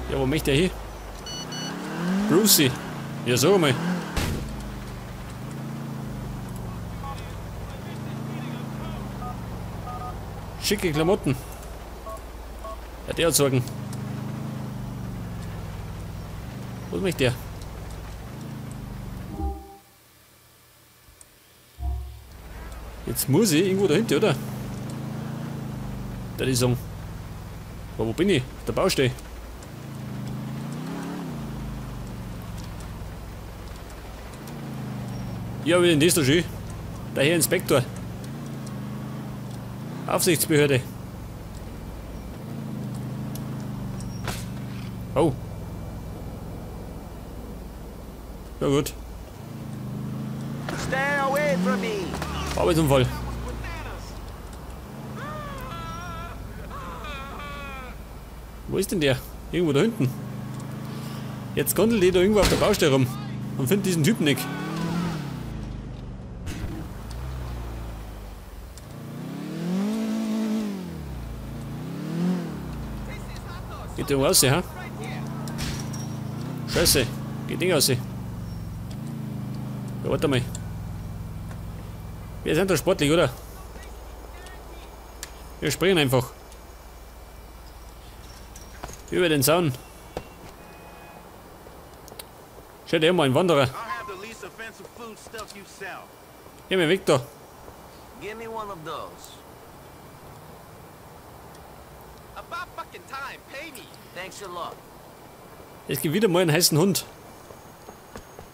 Ja, wo möchte er hin? Brucey. Ja, sag mal. Schicke Klamotten. Ja, der hat Sorgen. Was möchte der? Jetzt muss ich irgendwo dahinter, oder? Da die sagen. Aber wo bin ich? Auf der Baustelle. Ja, wie denn das da schön? Der Herr Inspektor. Aufsichtsbehörde. Oh. Ja gut. Stay away from me. Arbeitsunfall. Wo ist denn der? Irgendwo da hinten. Jetzt gondelt die da irgendwo auf der Baustelle rum und findet diesen Typen nicht. Geht irgendwo raus, ha? Scheiße, geht nicht raus. Ja, warte mal. Wir sind da sportlich, oder? Wir springen einfach. Über den Zaun. Schau dir mal, ein Wanderer. Geh mir weg da. Give me one of those. About fucking time, pay me. Thanks a lot. Es gibt wieder mal einen heißen Hund.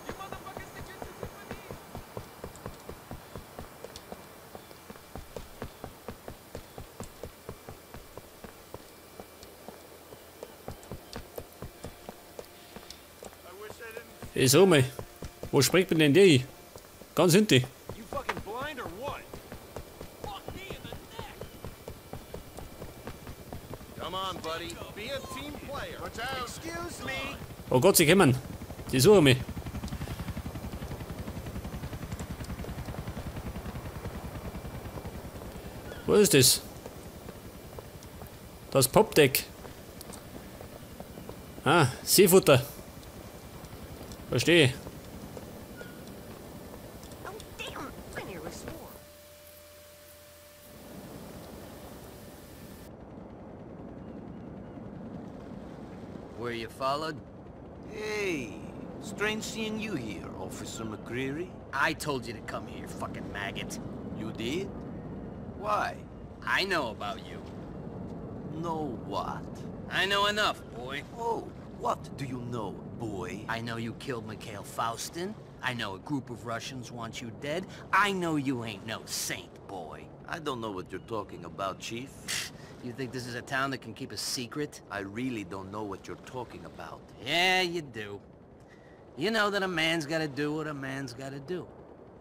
You motherfuckers think you're too good for me? I wish I didn't. Hey, sag mal, wo springt man denn der hin? Ganz hinten. You fucking blind or what? Fuck me in the neck. Come on, buddy. Be a team player. Watch out. Excuse me. Oh Gott, sie kommen. Die suchen mich. Was ist das? Das Popdeck. Ah, Seefutter. Verstehe. Oh, damn! I nearly swore. Were you followed? Hey, strange seeing you here, Officer McCreary. I told you to come here, fucking maggot. You did? Why? I know about you. Know what? I know enough, boy. Oh, what do you know, boy? I know you killed Mikhail Faustin. I know a group of Russians want you dead. I know you ain't no saint, boy. I don't know what you're talking about, Chief. You think this is a town that can keep a secret? I really don't know what you're talking about. Yeah, you do. You know that a man's gotta do what a man's gotta do.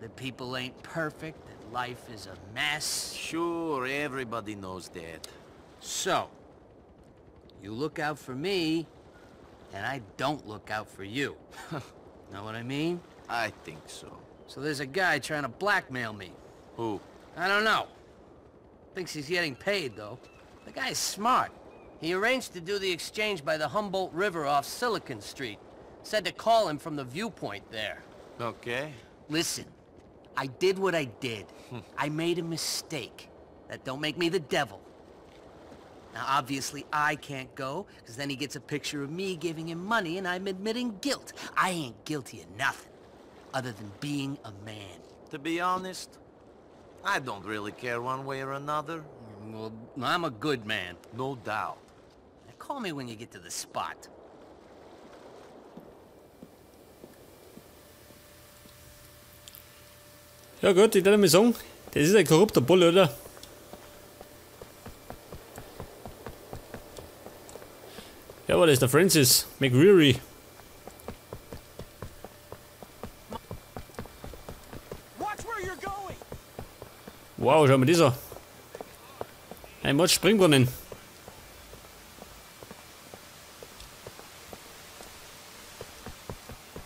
That people ain't perfect, that life is a mess. Sure, everybody knows that. So, you look out for me, and I don't look out for you. Know what I mean? I think so. So there's a guy trying to blackmail me. Who? I don't know. Thinks he's getting paid, though. The guy's smart. He arranged to do the exchange by the Humboldt River off Silicon Street. Said to call him from the viewpoint there. Okay. Listen, I did what I did. I made a mistake. That don't make me the devil. Now, obviously, I can't go, because then he gets a picture of me giving him money, and I'm admitting guilt. I ain't guilty of nothing, other than being a man. To be honest, I don't really care one way or another. Well, I'm a good man. No doubt. Now, call me when you get to the spot. Ja gut, ich würde mal sagen, das ist ein korrupter Bulle, oder? Ja, aber das ist der Francis McCreary. Watch where you're going. Wow, schau mal das an. Ein Mord Springbrunnen.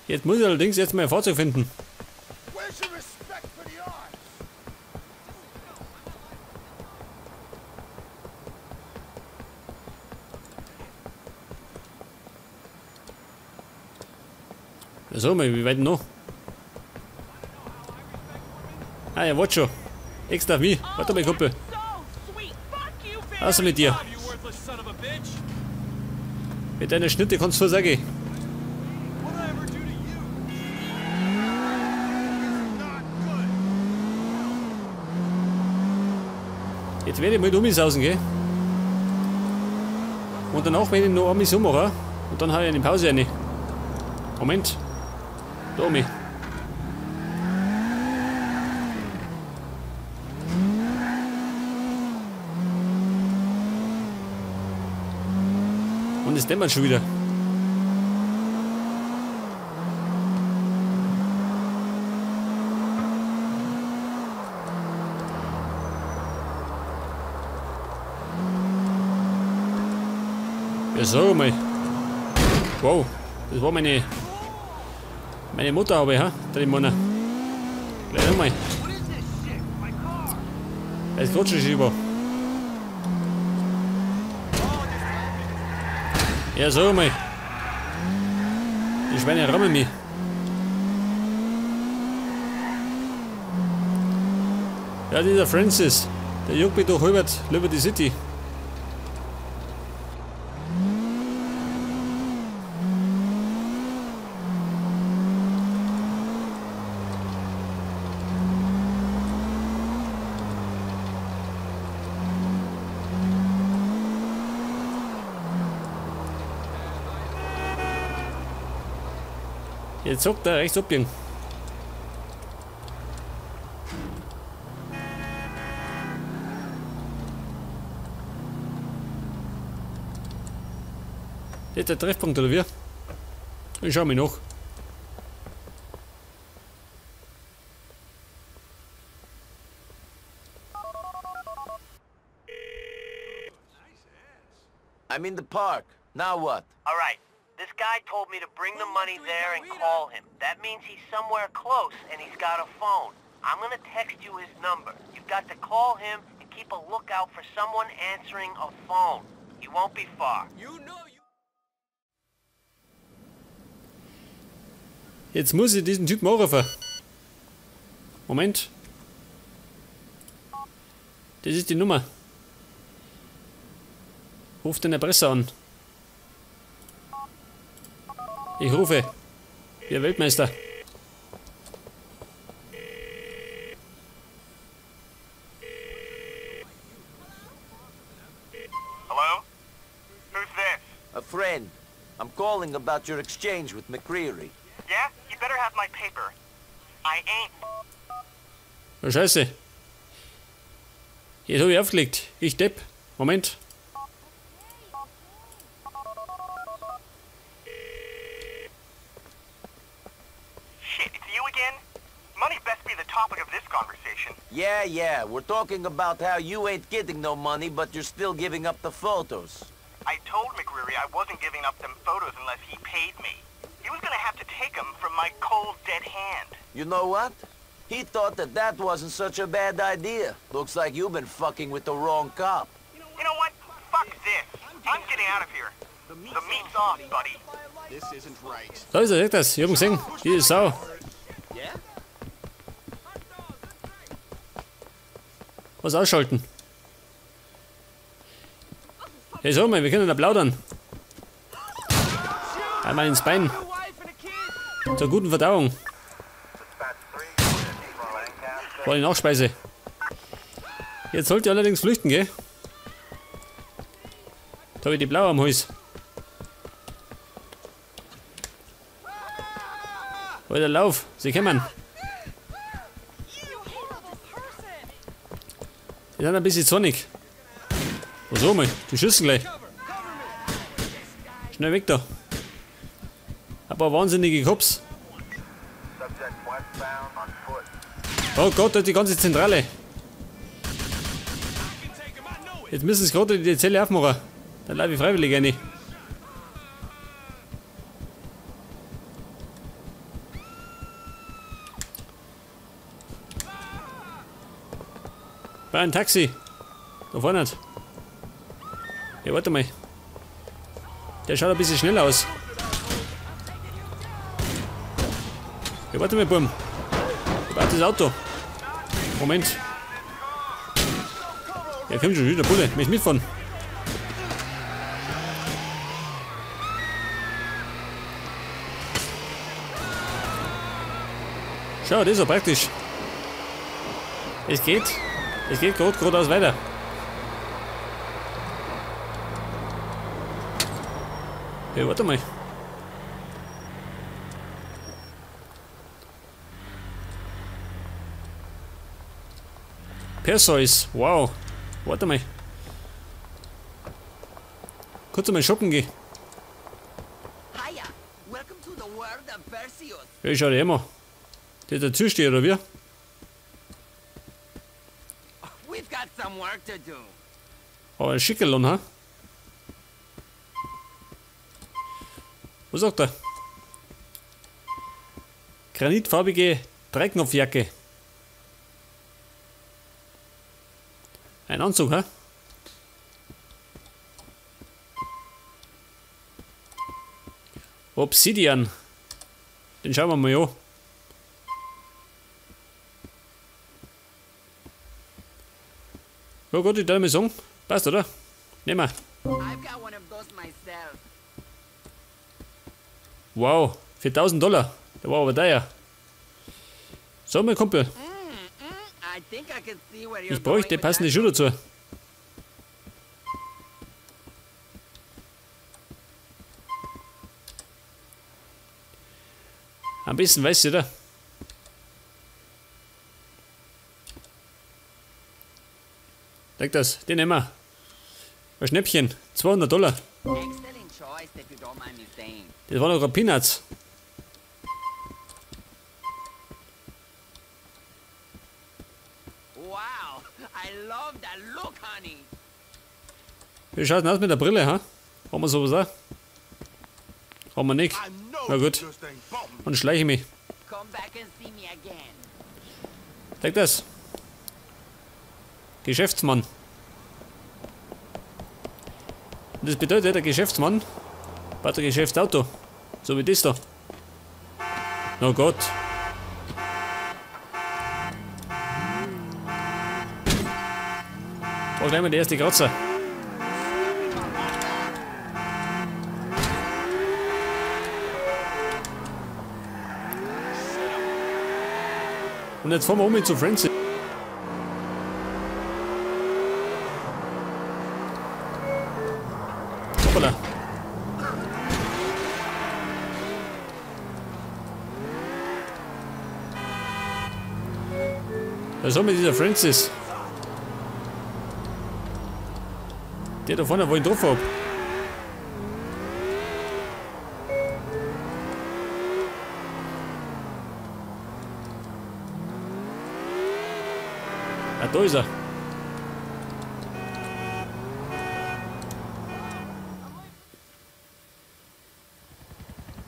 Jetzt muss ich allerdings jetzt mal ein Fahrzeug finden. Where's your respect for the odds? So mal, wie weit denn noch? Ah, ja, warte schon. Extra auf mich. Warte mal, Kumpel. Außer mit dir. Mit deiner Schnitte kannst du versagen. Jetzt werde ich mal umsausen, gell? Und danach werde ich noch einmal so machen. Und dann habe ich eine Pause rein. Moment. Da oben. Und es dämmert schon wieder. Ja, sag mal. Wow, das war meine Mutter, aber ja, da die Männer. Gleich nochmal. Da ist gerade schon Schieber. Ja, sag mal. Die Schweine rammen mich. Ja, dieser Francis, der juckt mich durch Liberty City. Jetzt sagt er rechts abbiegen. Das ist der Treffpunkt, oder wie? Ich schau mich noch. I'm in the park. Now what? All right. This guy told me to bring the money there and call him. That means he's somewhere close and he's got a phone. I'm gonna text you his number. You've got to call him and keep a lookout for someone answering a phone. He won't be far. Jetzt muss ich diesen Typen anrufen. Moment. Das ist die Nummer. Ruf den Erpresser an. Ich rufe. Ihr Weltmeister. Hello? Who's this? A friend. I'm calling about your exchange with McCreary. Yeah? You better have my paper. I ain't. Oh, Scheiße. Jetzt habe ich aufgelegt. Ich Depp. Moment. Money best be the topic of this conversation. Yeah, we're talking about how you ain't getting no money, but you're still giving up the photos. I told McCreary I wasn't giving up them photos unless he paid me. He was gonna have to take them from my cold, dead hand. You know what? He thought that wasn't such a bad idea. Looks like you've been fucking with the wrong cop. You know what? Fuck this. I'm getting out of here. The meat's off, buddy. This isn't right. Da ist er, seht das. Ich hab ihn gesehen. Die Sau. Was ausschalten? Hey, sag mal, wir können da plaudern. Einmal ins Bein. Zur guten Verdauung. Vor die Nachspeise. Jetzt sollt ihr allerdings flüchten, gell? Da habe ich die Blaue am Hals. Alter, lauf, sie kommen. Die sind ein bisschen zornig. Was so mal, die schießen gleich. Schnell weg da. Ein paar wahnsinnige Cops. Oh Gott, da ist die ganze Zentrale. Jetzt müssen sie gerade die Zelle aufmachen. Dann laufe ich freiwillig rein. Bei ein Taxi. Da vorne nicht. Ja, warte mal. Der schaut ein bisschen schnell aus. Hey, warte mal, Buben. Ich brauche das Auto. Moment. Ja, komm schon wieder, Bulle. Möchtest mitfahren? Schau, das ist ja praktisch. Es geht geradeaus weiter. Hey, warte mal. Perseus, wow. Warte mal. Kurz mal shoppen gehen. Hiya, welcome to the world of Perseus. Ja, schau dir immer. Der ist der Türsteher, oder wie? We've got some work to do. Aber ein Schickerlon, ha? Was sagt er? Granitfarbige Dreiknopfjacke. Ein Anzug, ha? Obsidian. Den schauen wir mal an. Ja gut, ich darf mal sagen. Passt, oder? Nehmen wir. I've got one of those myself. Wow, für $1000. Der war aber teuer. So, mein Kumpel. I think I can see where you're Ich bräuchte going with passende that. Schuhe dazu. Ein bisschen weiß ich, oder? Leg das, den nehmen wir. Ein Schnäppchen, $200. Excellent choice, if you don't mind me saying. Das waren noch gerade Peanuts. Wow, I love that look, honey. Wie schaut's denn aus mit der Brille, ha? Haben wir sowas auch? Haben wir nicht. Na gut. Und schleiche mich. Come back and see me again. Leg das. Geschäftsmann. Und das bedeutet, der Geschäftsmann baut ein Geschäftsauto. So wie das da. Na Gott. Da gleich mal der erste Kratzer. Und jetzt fahren wir um zu Francis. Hoppala. Da haben wir dieser Francis. Der da vorne, wo ich ihn drauf hab. Ah, da ist er.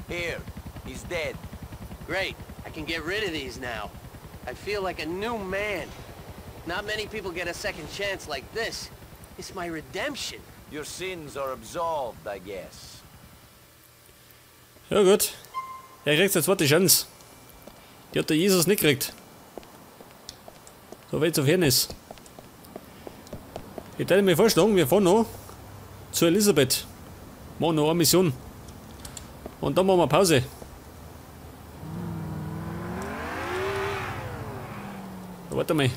Here, he's dead. Great, I can get rid of these now. I feel like a new man. Not many people get a second chance like this. It's my redemption. Your sins are absolved, I guess. Ja gut. Er kriegt seine zweite Chance. Die hat der Jesus nicht gekriegt. So weit so fern ist. Ich würde mir vorschlagen, wir fahren noch zu Elisabeth. Machen noch eine Mission. Und dann machen wir Pause. Ja, warte mal.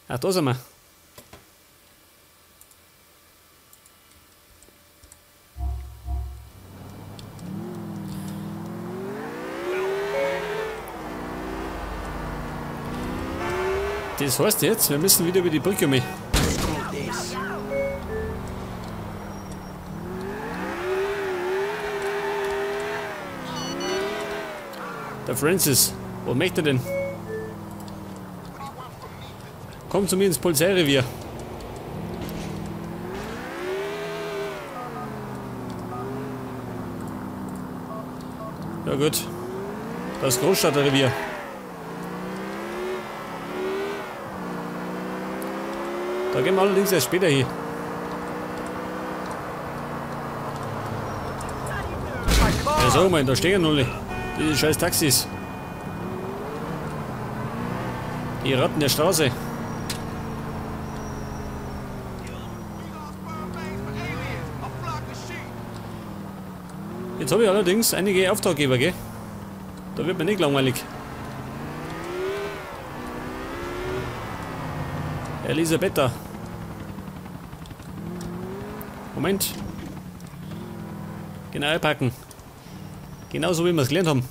Ach, da sind wir. Das heißt jetzt, wir müssen wieder über die Brücke mit. Der Francis, wo möchte er denn? Komm zu mir ins Polizeirevier. Ja gut. Das Großstadtrevier. Da gehen wir allerdings erst später hin. Ja, sag mal, da stehen alle. Diese scheiß Taxis. Die rotten der Straße. Jetzt habe ich allerdings einige Auftraggeber, gell? Da wird mir nicht langweilig. Elisabetta. Moment. Genau einpacken. Genauso wie wir es gelernt haben.